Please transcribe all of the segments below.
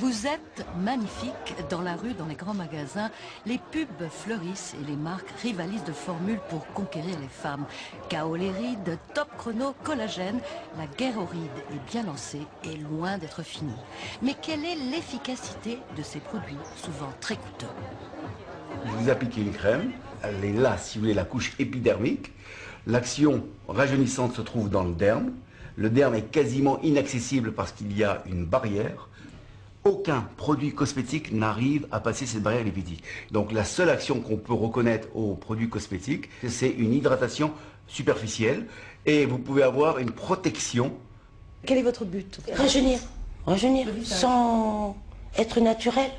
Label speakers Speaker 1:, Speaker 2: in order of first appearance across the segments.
Speaker 1: Vous êtes magnifique dans la rue, dans les grands magasins. Les pubs fleurissent et les marques rivalisent de formules pour conquérir les femmes. KO les rides, top chrono, collagène. La guerre aux rides est bien lancée et loin d'être finie. Mais quelle est l'efficacité de ces produits, souvent très coûteux?
Speaker 2: Je vous applique une crème. Elle est là, si vous voulez, la couche épidermique. L'action rajeunissante se trouve dans le derme. Le derme est quasiment inaccessible parce qu'il y a une barrière. Aucun produit cosmétique n'arrive à passer cette barrière lipidique. Donc la seule action qu'on peut reconnaître aux produits cosmétiques, c'est une hydratation superficielle et vous pouvez avoir une protection.
Speaker 3: Quel est votre but? Rajeunir. Rajeunir sans être naturel.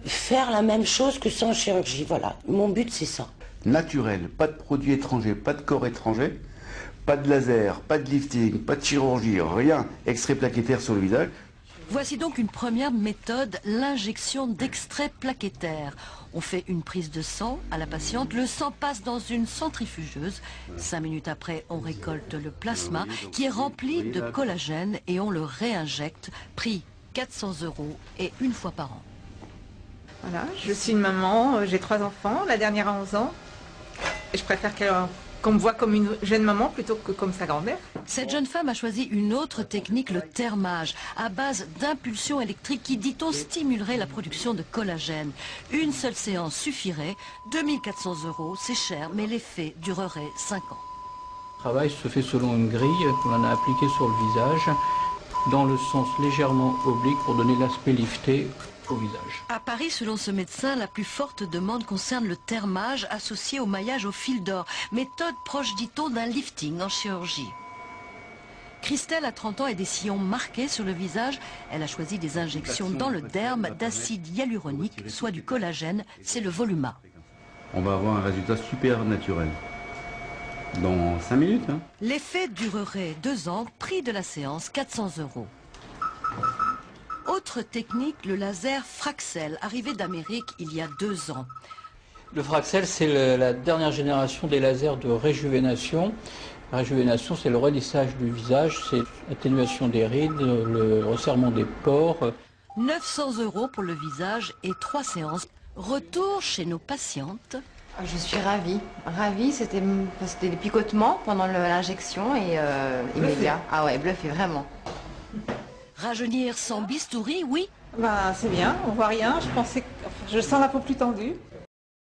Speaker 3: Faire la même chose que sans chirurgie, voilà. Mon but, c'est ça.
Speaker 2: Naturel, pas de produits étrangers, pas de corps étrangers, pas de laser, pas de lifting, pas de chirurgie, rien, extrait plaquettaire sur le visage.
Speaker 1: Voici donc une première méthode, l'injection d'extrait plaquettaire. On fait une prise de sang à la patiente, le sang passe dans une centrifugeuse. 5 minutes après, on récolte le plasma qui est rempli de collagène et on le réinjecte, prix 400 € et une fois par an.
Speaker 4: Voilà, je suis une maman, j'ai 3 enfants, la dernière a 11 ans. Et je préfère qu'on me voit comme une jeune maman plutôt que comme sa grand-mère.
Speaker 1: Cette jeune femme a choisi une autre technique, le thermage, à base d'impulsions électriques qui, dit-on, stimulerait la production de collagène. Une seule séance suffirait, 2400 €, c'est cher, mais l'effet durerait 5 ans.
Speaker 5: Le travail se fait selon une grille qu'on a appliquée sur le visage, dans le sens légèrement oblique pour donner l'aspect lifté au visage.
Speaker 1: À Paris, selon ce médecin, la plus forte demande concerne le thermage associé au maillage au fil d'or. Méthode proche, dit-on, d'un lifting en chirurgie. Christelle a 30 ans et des sillons marqués sur le visage. Elle a choisi des injections dans le derme d'acide hyaluronique, soit du collagène, c'est le Voluma.
Speaker 2: On va avoir un résultat super naturel. Dans 5 minutes.
Speaker 1: L'effet durerait 2 ans, prix de la séance 400 €. Autre technique, le laser Fraxel, arrivé d'Amérique il y a 2 ans.
Speaker 5: Le Fraxel, c'est la dernière génération des lasers de réjuvénation. La réjuvénation, c'est le relissage du visage, c'est l'atténuation des rides, le resserrement des pores.
Speaker 1: 900 € pour le visage et 3 séances. Retour chez nos patientes.
Speaker 6: Je suis ravie. Ravie, c'était des picotements pendant l'injection et immédiat. Ah ouais, bluffé, vraiment.
Speaker 1: Rajeunir sans bistouri, oui.
Speaker 4: Bah, c'est bien, on voit rien, je sens la peau plus tendue.